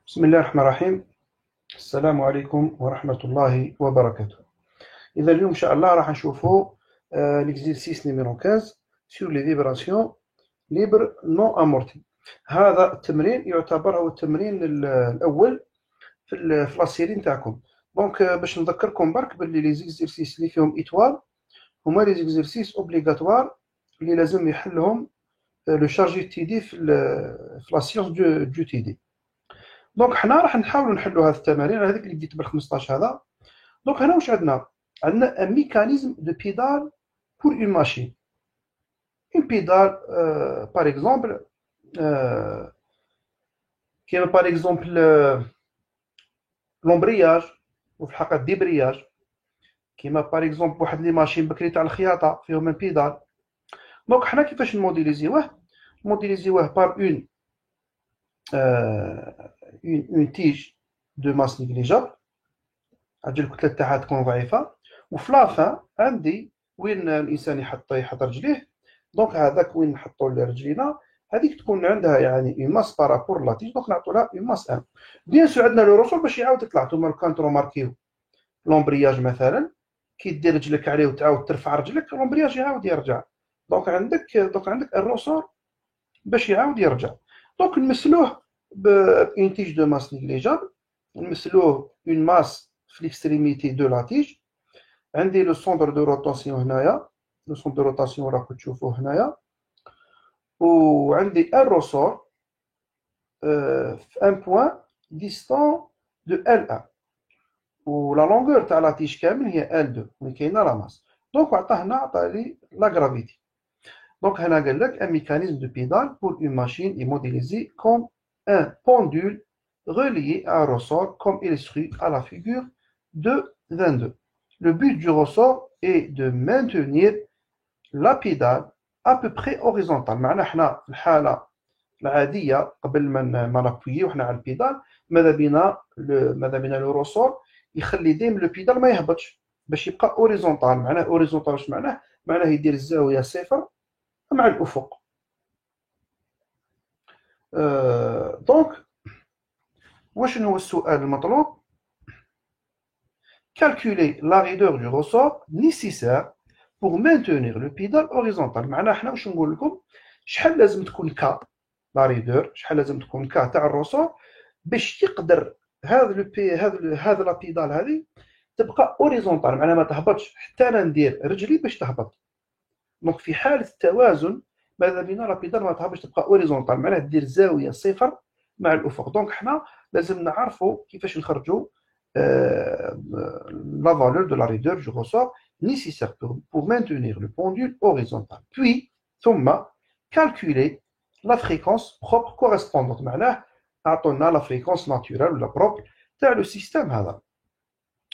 بسم الله الرحمن الرحيم. السلام عليكم ورحمة الله وبركاته. إذا اليوم إن شاء الله راح نشوفوا l'exercice numéro 15 sur les vibrations libres non amorties. هذا التمرين يعتبر هو التمرين الأول في السيري نتاعكم. دونك باش نذكركم برك باللي لي زيكزيرسيس اللي فيهم إيطوال هما لي زيكزيرسيس أوبليغاتوار اللي لازم يحلهم لو شارجي تي دي في لا سيونس دو تي دي. دونك حنا راح نحاولوا نحلوا هذه التمارين هذيك اللي بديت بال 15 هذا. دونك هنا واش عندنا ان ميكانيزم دو بيدال بور اون ماشين. اون بيدال باغ اكزومبل كيما باغ اكزومبل لومبرياج وفي الحقيقه ديبرياج، كيما باغ اكزومبل واحد لي ماشين بكري تاع الخياطه فيهم ان بيدال. دونك حنا كيفاش نموديليزيوه بار اون une tige de masse négligeable، هاد الكتله تاعها تكون ضعيفه، وفي لافان عندي وين الانسان يحط رجليه. دونك هذاك وين نحطوا رجلينا هذيك تكون عندها يعني اون ماس بارابور لا تيج، دونك نعطوا لها اون ماس ان. بيان سور عندنا لو روسول باش يعاود يطلع. نتوما كان تروماركيو لومبرياج مثلا كي دير رجلك عليه وتعاود ترفع رجلك لومبرياج يعاود يرجع. دونك عندك الروسور باش يعاود يرجع. دونك نمثلوه بune tige de masse négligeable، نمثلوه une masse في l'extrémité de la tige. عندي لو سونتر دو روتاسيون هنايا، لو سونتر دو روتاسيون راكم تشوفوه هنايا، وعندي ان روسور في ان بوين ديستون دو L1، ولا لونغور تاع لا تيج كامل هي L2 وين كاينه لا ماس. دونك عطا لي لا غرافيتي. دونك هنا قال لك ان ميكانيزم دو بيدال بور اون ماشين اي موديليزي كوم un pendule relié à un ressort comme illustré à la figure de 22. Le but du ressort est de maintenir la pédale à peu près horizontale. معناها احنا في الحالة العادية قبل ما نابويو احنا على البيدال ماذا بينا لو روسور يخلي ديما لو بيدال ما يهبطش باش يبقى هوريزونتال. معناه هوريزونتال واش معناه يدير الزاوية صفر مع الأفق. دونك واش هو السؤال المطلوب؟ calculer la raideur du ressort nécessaire pour maintenir le pédale horizontal. معناها حنا واش نقول لكم شحال لازم تكون كا لا ريدور، شحال لازم تكون كا تاع الروسور باش يقدر هذا لا بيدال هذه تبقى هوريزونتال، معناها ما تهبطش حتى انا ندير رجلي باش تهبط. دونك في حاله التوازن ماذا بينا لا بيدال ما تهبطش تبقى هوريزونتال، معناها دير زاويه صفر مع الافق. دونك حنا لازم نعرفوا كيفاش نخرجوا la valeur de la raideur du ressort nécessaire pour maintenir le pendule horizontal. Puis, ثم calculer la fréquence propre correspondante. معناه أعطونا la fréquence naturelle ou la propre تاع le système هذا.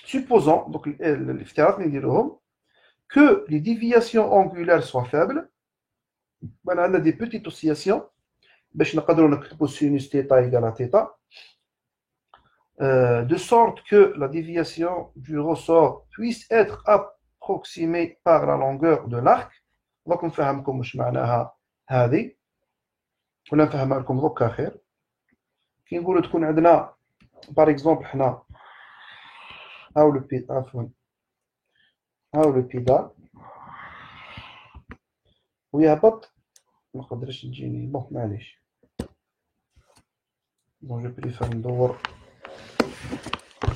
Supposons donc الافتراض اللي نديروهم que les déviations angulaires soient faibles. voilà, on a des petites oscillations باش نقدروا نكتبوا sinus θ égale à θ. De sorte que la déviation du ressort puisse être approximée par la longueur de l'arc. donc نفهمكم واش معناها هذه ولا نفهمها لكم دوكا خير. كي نقولوا تكون عندنا باغ اكزومبل حنا هاو لو بيدال ويهبط، ما نقدرش تجيني بون معليش. بون جو بريفير ندور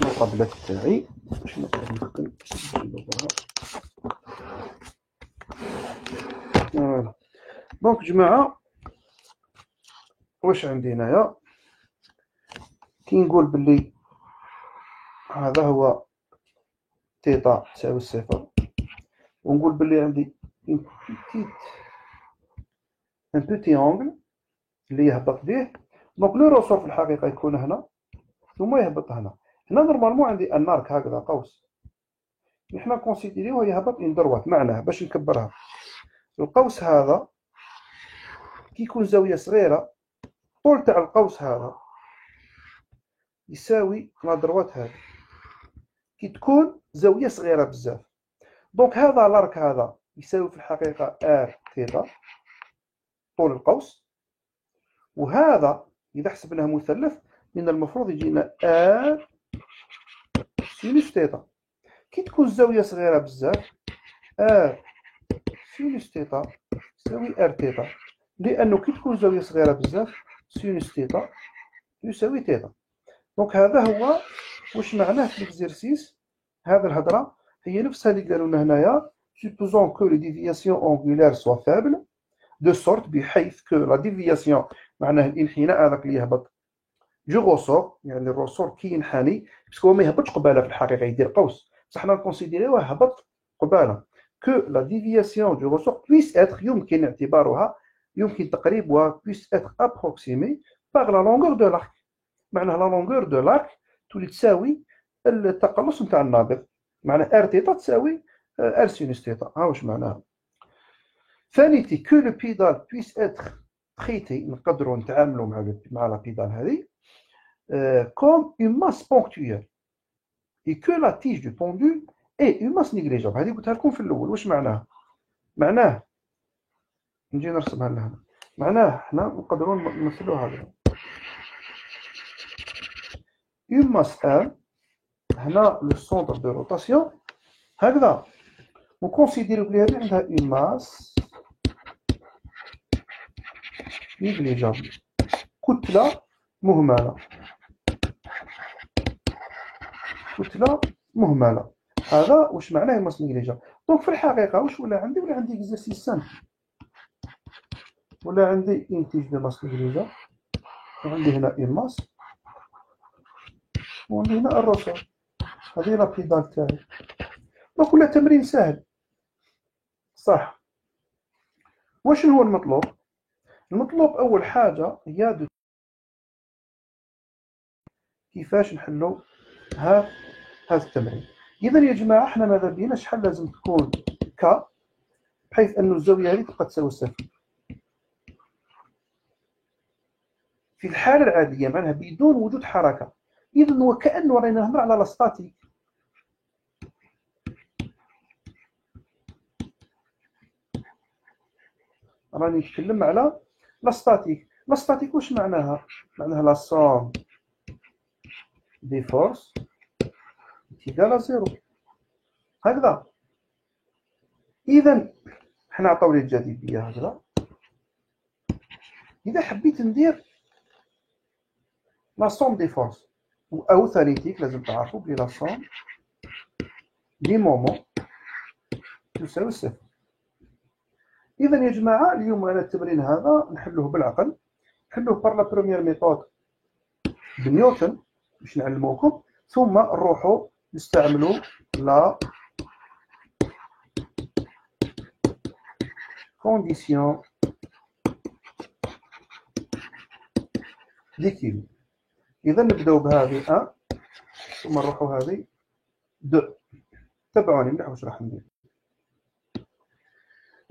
المقابلات تاعي باش نقدر نخدم. فوالا. دونك جماعة واش عندي هنايا؟ كي نقول باللي هذا هو تيتا تساوي صفر، ونقول باللي عندي ان بوتي اونغل اللي يهبط به، دونك لو روسور في الحقيقة يكون هنا ثم يهبط هنا. هنا نورمالمون عندي ان ارك هكذا قوس، نحنا كونسيديريوه يهبط ان دروات. معناه باش نكبرها، القوس هذا كي يكون زاوية صغيرة، طول تاع القوس هذا يساوي لا دروات هذه كي تكون زاوية صغيرة بزاف. دونك هذا الارك هذا يساوي في الحقيقة ار تيتا طول القوس، وهذا إذا حسبناه مثلث من المفروض يجينا ار سينوس تيتا. كي تكون الزاوية صغيرة بزاف، ار سينوس تيتا يساوي ار تيتا، لأنه كي تكون الزاوية صغيرة بزاف سينوس تيتا يساوي تيتا. دونك هذا هو واش معناه في ليكزيرسيس. هذه الهضرة هي نفسها اللي قالوا لنا هنايا. supposons que les déviations angulaires soient faibles de sorte بحيث que la déviation معناه الانحناء هذاك اللي يهبط جو غوسور، يعني الرسور كي ينحني باسكو هو ما يهبطش قباله في الحقيقة، يدير قوس، بصح حنا نكونسيديريوه هبط قباله. que la déviation du ressort puisse être يمكن اعتبارها، يمكن تقريبها puisse être approximée par la longueur de l'arc. معناها لا لونغور دو لارك تولي تساوي التقلص نتاع النابض، معناها ار تيتا تساوي ار سينوس تيتا. ها واش معناها. ثانيتي كو لو بيدال بويس اتر تريتي، نقدروا نتعاملوا مع لا بيدال هذه كوم اون ماس بونكتويال اي كو لا تيج دو بوندول اي اون ماس نيغليجابل. هذه قلتها لكم في الاول. واش معناها؟ معناه نجي نرسمها لهنا. معناه حنا نقدروا نمثلوا هذا اون ماس ام، هنا لو سونتر دو روتاسيون هكذا، ونكونسيديرو بلي هذه عندها اون ماس نيغليجابل، كتلة مهملة، كتلة مهملة. هذا واش معناه ماس نيغليجابل. دونك في الحقيقة واش ولا عندي؟ ولا عندي اكزرسيس سامبل، ولا عندي اون تيج دو ماس نيغليجابل، وعندي هنا اون ماس، وعندي هنا الرسول. هذه لا بيدال تاعي. دونك ولا تمرين سهل صح. واش هو المطلوب؟ المطلوب أول حاجة هي كيفاش نحلو هذا التمرين. إذا يا جماعة حنا ماذا بينا شحال لازم تكون ك بحيث أنه الزاوية هذه تبقى تساوي صفر في الحالة العادية، معناها بدون وجود حركة. إذا وكأنه رانا نهضر على لاستاتيك. راني نتكلم على لاستاتيك. لاستاتيك واش معناها؟ معناها لا سوم دي فورس إيكال زيرو هكذا. إذا حنا عطاو لي الجاذبية هكذا. إذا حبيت ندير لا سوم دي فورس أو ثانيتيك، لازم تعرفوا بلي لا سوم دي مومون تساوي صفر. إذا يا جماعة اليوم أنا التمرين هذا نحلوه بالعقل، نحلوه بار لا بروميير ميثود بنيوتن باش نعلموكم، ثم نروحوا نستعملوا لا كونديسيون ديكيليبر. إذا نبداو بهذه 1 ثم نروحوا هذه 2. تبعوني مليح واش راح ندير.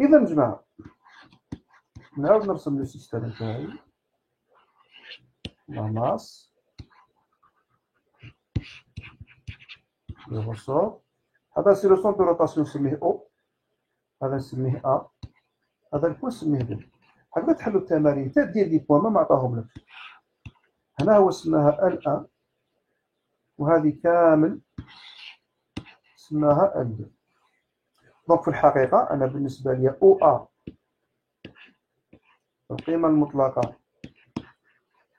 إذا جماعة نعاود نرسم لو سيستيم تاعي. لا ماس لو رسور، هذا سي لو سونتر دو روتاسيون نسميه او، هذا نسميه ا، هذا البوان نسميه بي. هكذا تحلوا التمارين تا دير دي بوان ما عطاهم لك. هنا هو سماها ال 1 وهذه كامل سماها ال 2. دونك في الحقيقة أنا بالنسبة لي او ا القيمة المطلقة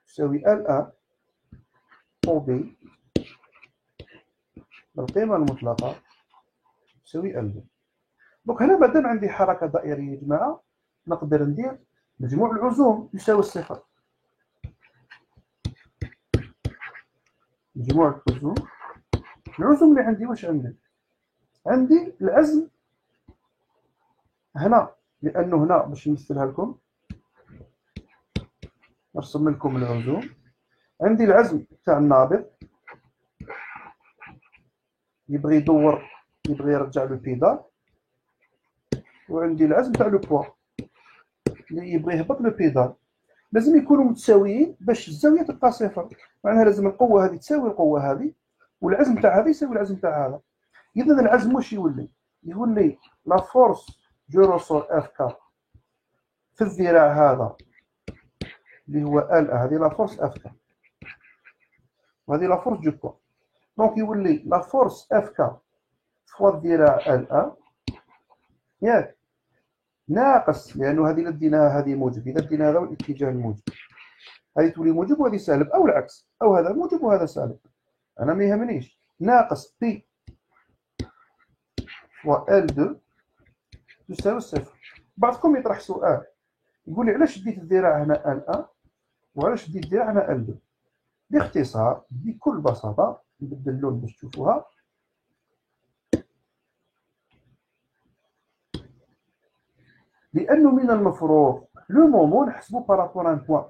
تساوي ال 1 او بي القيمة المطلقة تساوي ال 2. دونك هنا مادام عندي حركة دائرية يا جماعة نقدر ندير مجموع العزوم يساوي الصفر. مجموع العزوم، العزوم اللي عندي واش عندي؟ عندي العزم هنا، لأنه هنا باش نمثلها لكم نرسم لكم العزوم. عندي العزم تاع النابض يبغي يدور، يبغي يرجع له البيدال، وعندي العزم تاع لو بوا اللي يبغي يهبط لو بيدال. لازم يكونوا متساويين باش الزاويه تبقى صفر. معناها لازم القوه هذه تساوي القوه هذه، والعزم تاع هذه يساوي العزم تاع هذا. اذا العزم واش يولي؟ يولي لا فورس جو روسور اف كا في الذراع هذا اللي هو ال، هذه لا فورس اف كا، وهذه لا فورس دو بوا. دونك يولي لا فورس اف كا فوا الذراع ال ان ياك ناقص، لانه هذه الا ديناها هذه موجب، اذا دينا هذا الاتجاه الموجب هذه تولي موجب وهذه سالب، او العكس، او هذا موجب وهذا سالب، انا ما يهمنيش. ناقص بي فوا ال 2 تساوي صفر. بعضكم يطرح سؤال يقول لي علاش ديت الذراع هنا ال 1 وعلاش ديت الذراع هنا ال 2؟ باختصار بكل بساطه نبدل اللون باش تشوفوها. لانه من المفروض لو مومون نحسبو بارابور ان بوان،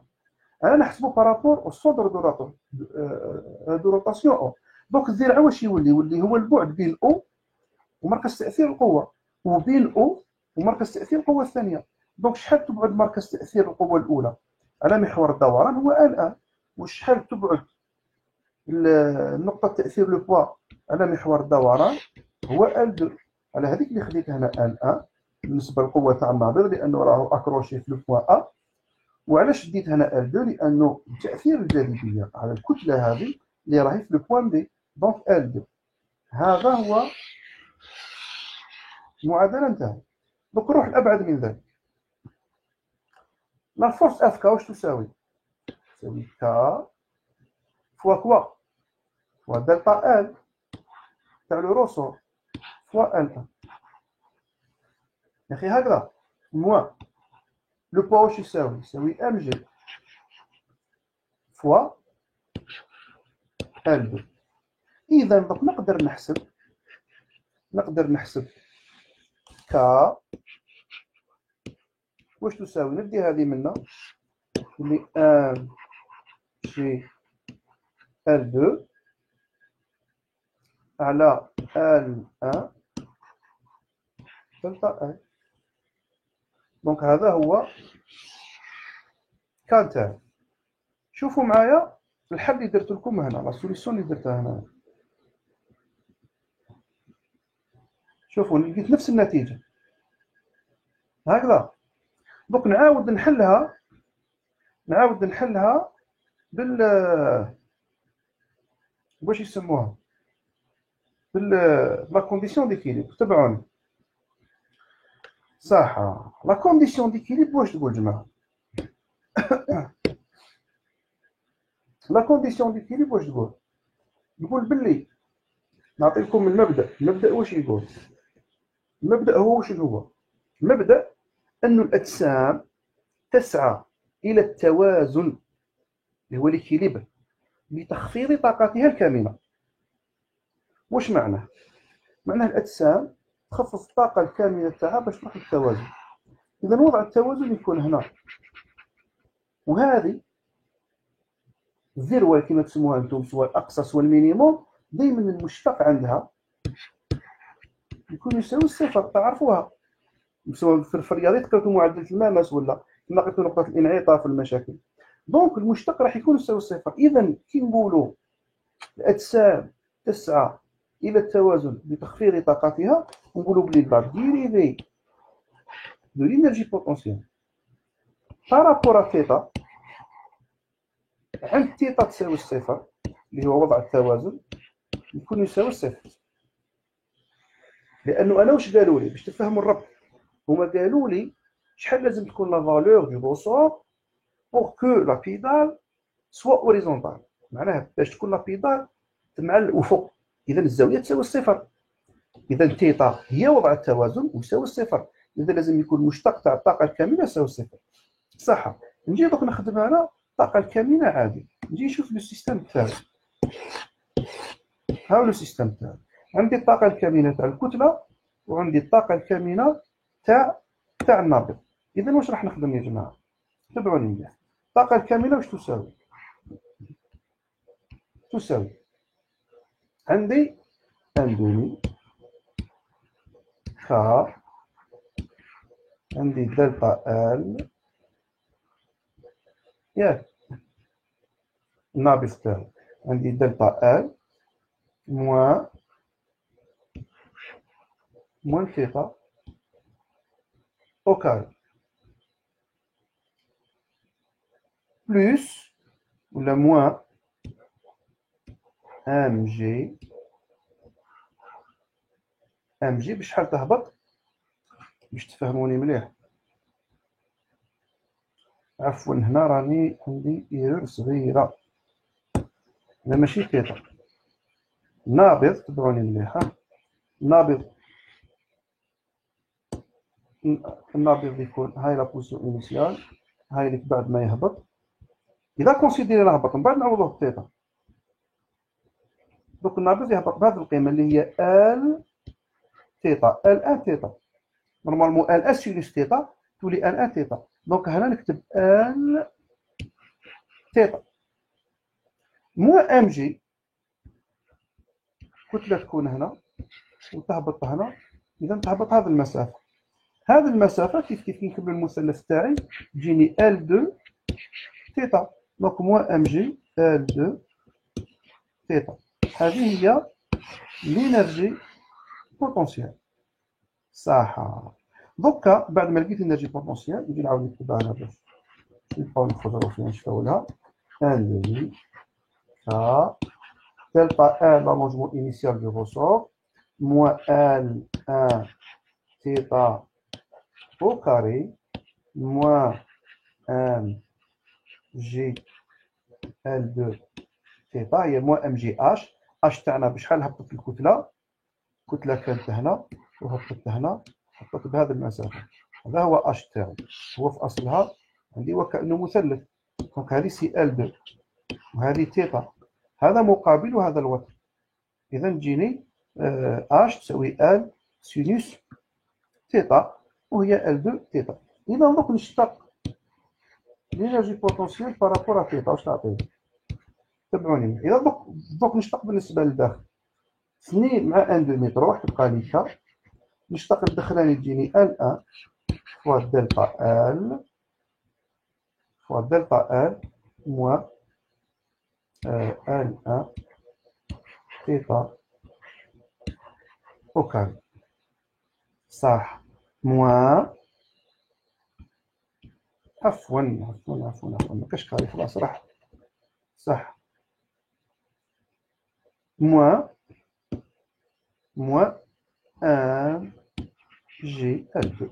انا نحسبو بارابور او سونتر دو روتاسيون او. دونك الذراع واش يولي هو البعد بين او ومركز تاثير القوه، وبين او ومركز تاثير القوه الثانيه. دونك شحال تبعد مركز تاثير القوه الاولى على محور الدوران هو ال1، وشحال تبعد نقطه تاثير لو بوا على محور الدوران هو ال2. على هذيك اللي خديت هنا ال1 بالنسبه للقوه تاع النابض لانه راهو اكروشي في لو بوا ا. وعلاش ديت هنا ال2؟ لانه تاثير الجاذبيه على الكتله هذه اللي راهي في لو بوان بي، دونك ال2. هذا هو المعادله نتاعي. دونك نروح لابعد من ذلك. لا فورس اف كا واش تساوي؟ تساوي كا فوا كوا فوا دلتا ال تاع لو روسور فوا ال 1. يا اخي هكذا موان لو بوا واش يساوي؟ يساوي ام جي فوا ال 2. اذا دونك نقدر نحسب كا واش تساوي. ندي هذه منا اللي ام جي ال 2 على ال 1 دلتا ال. دونك هذا هو كان تاعي. شوفوا معايا الحل اللي درت لكم هنا، لا سوليسيون اللي درتها هنا. شوفوا لقيت نفس النتيجه هكذا. دونك نعاود نحلها بال واش يسموها بال لا كونديسيون ديكيليبر. تبعوني صح. لا كونديسيون ديكيليبر واش تقول جماعه؟ لا كونديسيون ديكيليبر واش تقول؟ يقول باللي نعطيكم المبدا واش يقول؟ المبدا هو واش هو؟ المبدا أن الأجسام تسعى إلى التوازن اللي هو ليكيليبر بتخفيض طاقتها الكامنة. واش معناه؟ معناه الأجسام تخفض الطاقة الكامنة تاعها باش تروح للتوازن. إذا وضع التوازن يكون هنا، وهذه الذروة كما تسموها أنتم سواء الأقصى سواء المينيموم دائما المشتق عندها يكون يساوي الصفر. تعرفوها سواء في الرياضيات قلتوا معدل المامس ولا كما قلتوا نقطة الانعطاف في المشاكل. دونك المشتق راح يكون يساوي الصفر. إذا كي نقولوا الأجسام تسعى إلى التوازن بتخفيض طاقتها، نقولوا بلي لا ديريفي دو لينيرجي بوتونسيال بارابور ثيتا عند ثيتا تساوي الصفر اللي هو وضع التوازن يكون يساوي الصفر. لأنه أنا واش قالوا لي باش تفهموا الربط؟ هما قالوا لي شحال لازم تكون لا فالور دو روسور بور كو لا بيدال سوا اوريزونتال، معناها باش تكون لا بيدال مع الأفق. إذا الزاوية تساوي الصفر. إذا ثيتا هي وضع التوازن ويساوي الصفر. إذا لازم يكون المشتق تاع الطاقة الكاملة يساوي صفر. صح. نجي دوك نخدم على الطاقة الكاملة عادي. نجي نشوف لو سيستم تاعي. ها هو لو سيستم تاعي. عندي الطاقة الكاملة تاع الكتلة وعندي الطاقة الكاملة تاع النابض. إذا واش راح نخدم يا جماعة؟ تبعوني مليح. الطاقة الكاملة واش تساوي؟ عندي ان دومي كا، عندي دلتا ال ياك النابض تاعي، عندي دلتا ال موان ثيتا او كاري بلوس ولا موان ام جي بشحال تهبط باش تفهموني مليح. عفوا هنا راني عندي ايرور صغيرة، هنا ماشي ثيتا. نابض تبعوني مليح. النابض يكون هاي لا بوزيسيون انيسيال، هاي اللي بعد ما يهبط. إذا كونسيديرينا هبط من بعد نعوضوه بثيتا. دوك النابض يهبط بهذه القيمة اللي هي ال ثيتا، ال ان ثيتا. نورمالمون ال اس سينوس ثيتا تولي ال ان ثيتا. دونك هنا نكتب ال ثيتا موان ام جي. كتلة تكون هنا وتهبط هنا، إذا تهبط هذه المسافة. هذه المسافة كيف نكمل المثلث تاعي تجيني ال 2 ثيتا. دونك موان ام جي ال 2 ثيتا. هذه هي لينرجي بوتونسيال. صح. دوكا بعد ما لقيت الانرجي بوتونسيال نجي نعاود نكتبها انا باش نبقاو نخرجوا فيها نشفاو لها. ان دومي كا دلتا ان لالونجمون انيسيال دو ريسور موان ال ان ثيتا au carré moins m g L2 ثيتا هي moins m g h تاعنا بشحال هبطت الكتلة. الكتلة كانت هنا وهبطت هنا، هبطت بهذه المسافة. هذا هو h تاعي، هو في أصلها عندي وكأنه مثلث. دونك هذه سي L2 وهذه ثيتا، هذا مقابل وهذا الوتر. إذا تجيني h تساوي L سينوس ثيتا وهي L2 ثيتا. إذا دوك نشتق لينرجي بوتونسيال بارابور ا ثيتا واش تعطيني؟ تبعوني. إذا دوك نشتق بالنسبة للداخل 2 مع ان دومي تروح تبقى لي كا. نشتق الدخلاني تجيني ال ان فوا دلتا ال موان ال ان ثيتا او كاري. صح. موان عفوا مكاش كاري خلاص راح. صح. موان 1 G L2.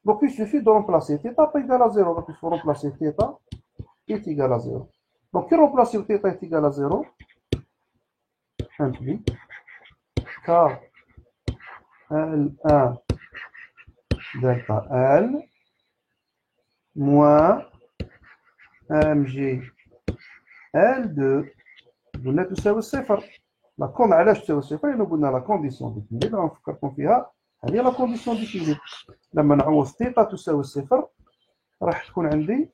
Donc il suffit de remplacer θ égale à 0. Donc il faut remplacer θ est égal à 0. Donc qui remplace θ est égal à 0 implique K L1 delta L moins mg L2 قلنا تساوي الصفر. لا كون علاش تساوي الصفر؟ لأنه قلنا لا كونديسيون ديكيليب نفكركم فيها، هذه لا كونديسيون ديكيليب. لما نعوض ثيتا تساوي الصفر راح تكون عندي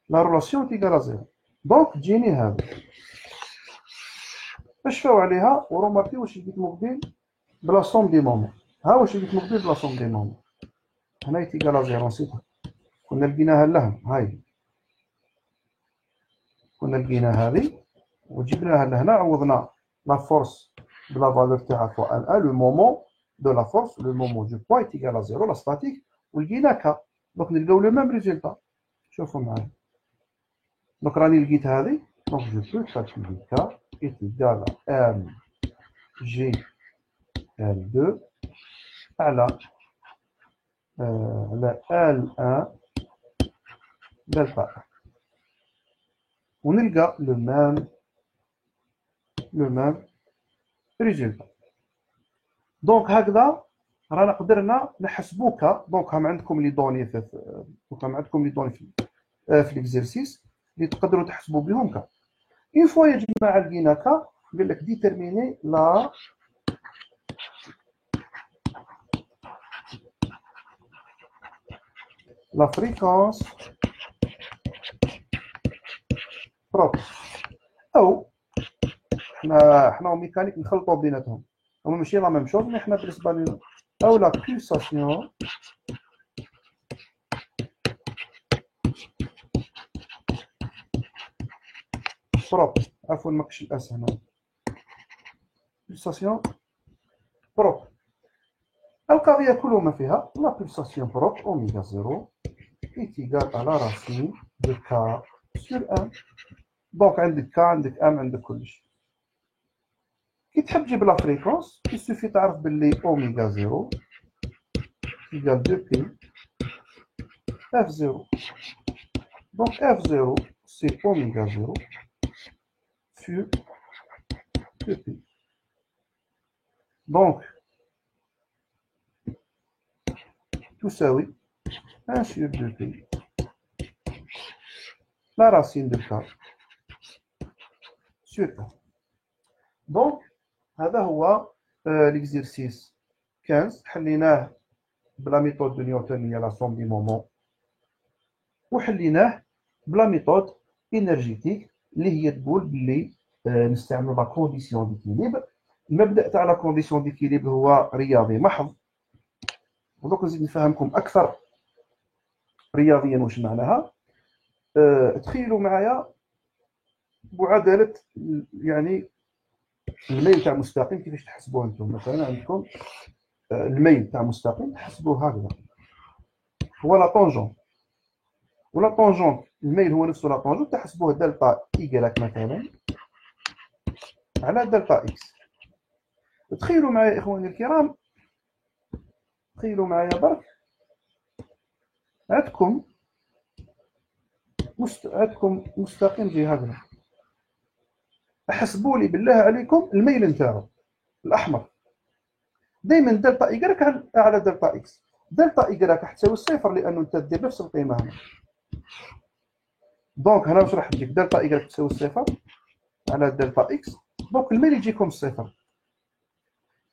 لا رولاسيون تيكال زيرو. دونك تجيني هذا نشفاو عليها وروماركي واش لقيت مقبل بلا سوم دي مومون. ها واش لقيت مقبل بلا سوم دي مومون. هنا تيكال زيرو نسيتها، كنا لقيناها لهم. هاي كنا لقينا هذه وجبناها لهنا، عوضنا لا فورس بلا فالور تاعها فوا ان لو مومون دو لا فورس لو مومون دو بوان تيكال زيرو لا ستاتيك ولقينا كا. دونك نلقاو لو ميم ريزولتا. شوفوا معايا. دونك راني لقيت هذه. دونك جو بو كالكولي كا est égal à mg L2 على L1 دلتا ونلقى لو ميم ريزولتا. دونك هكذا رانا قدرنا نحسبو ك دونك هام عندكم لي دوني في ليكزيرسيس اللي تقدروا تحسبوا بهم ك. اون فوا يا جماعه لقينا ك، قال لك ديتيرميني لا فريكونس بروبر. او حنا وميكانيك نخلطوا بيناتهم، هما ماشي لا ميم شوز، مي حنا بالنسبه لنا او لا بولساسيون بروبر. عفوا ما كاينش الاس هنا. بولساسيون بروبر القضيه كل ما فيها لا بولساسيون بروبر اوميغا زيرو est égal à la racine de k sur 1. دونك عندك k عندك m عندك كلشي. كي تحب تجيب لا فريكونس يسوفي تعرف باللي اوميغا زيرو égal 2 pi f0. Donc f0 c'est oméga 0 sur 2 pi. Donc tout ça oui 1 sur 2 pi la racine de k sur 1. Donc هذا هو l'exercice 15 حليناه بلا ميثود دو نيوتن هي لا سوم دي مومون، وحليناه بلا ميثود انرجيتيك اللي هي تقول باللي نستعملوا لا كونديسيون ديكيليبر. المبدا تاع لا كونديسيون ديكيليبر هو رياضي محض، ودوك نزيد نفهمكم اكثر رياضيا واش معناها. تخيلوا معايا معادله يعني الميل تاع مستقيم كيفاش تحسبوه انتم. مثلا عندكم الميل تاع مستقيم تحسبوه هكذا، هو لا طونجون، ولا طونجون الميل هو نفسه لا طونجون تحسبوه دلتا إيكغيك مثلا على دلتا إكس. تخيلوا معايا إخواني الكرام، تخيلوا معايا برك عندكم مستقيم جي هكذا، احسبوا لي بالله عليكم الميل نتاعو الأحمر دائما دلتا إيكغيك على دلتا إكس. دلتا إيكغيك راح تساوي الصفر لأنه أنت دير نفس القيمة هنا. دونك هنا واش راح تجيك دلتا إيكغيك تساوي الصفر على دلتا إكس، دونك الميل يجيكم الصفر.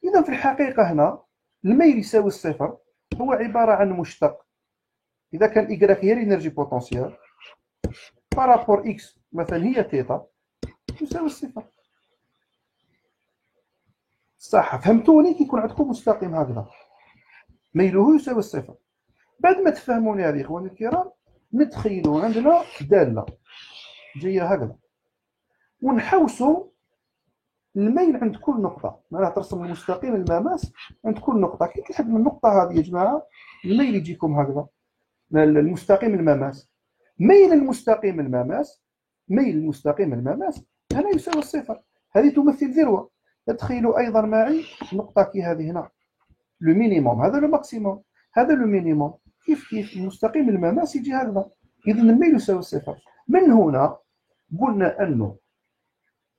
إذا في الحقيقة هنا الميل يساوي الصفر هو عبارة عن مشتق. إذا كان إيكغيك هي الإنرجي بوتونسيال بارابور إكس مثلا هي تيتا يساوي الصفر. صح فهمتوني؟ كي يكون عندكم مستقيم هكذا ميله يساوي الصفر. بعد ما تفهموني هذه إخواني الكرام نتخيلوا عندنا دالة جاية هكذا ونحوسوا الميل عند كل نقطة، معناها ترسم المستقيم المماس عند كل نقطة. كي تلحق من النقطة هذه يا جماعة الميل يجيكم هكذا المستقيم المماس. ميل المستقيم المماس هنا يساوي الصفر، هذه تمثل ذروة. تخيلوا أيضا معي نقطة كي هذه هنا لو مينيموم، هذا لو ماكسيموم، هذا لو مينيموم. كيف المستقيم المماس يجي هكذا، إذا الميل يساوي الصفر. من هنا قلنا أنه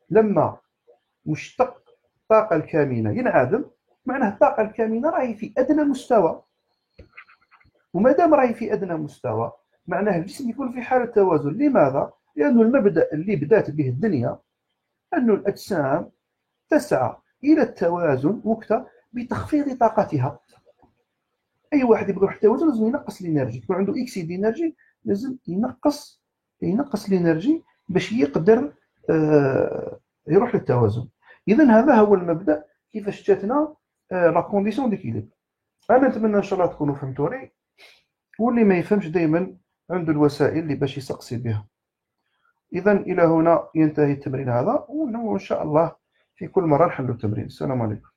لما مشتق الطاقة الكامنة ينعدم، معناه الطاقة الكامنة راهي في أدنى مستوى، وما دام راهي في أدنى مستوى معناه الجسم يكون في حالة توازن. لماذا؟ لأنه المبدأ اللي بدأت به الدنيا أن الأجسام تسعى إلى التوازن وقت بتخفيض طاقتها. أي واحد يبغى يروح التوازن لازم ينقص الإنرجي، يكون عنده إكسيد إنرجي لازم ينقص الإنرجي باش يقدر يروح للتوازن. إذا هذا هو المبدأ كيفاش جاتنا لا كونديسيون ديكيليبر. أنا نتمنى إن شاء الله تكونوا فهمتوني، واللي ما يفهمش دائما عنده الوسائل اللي باش يسقسي بها. إذا إلى هنا ينتهي التمرين هذا، وإن شاء الله في كل مرة نحلوا التمرين. السلام عليكم.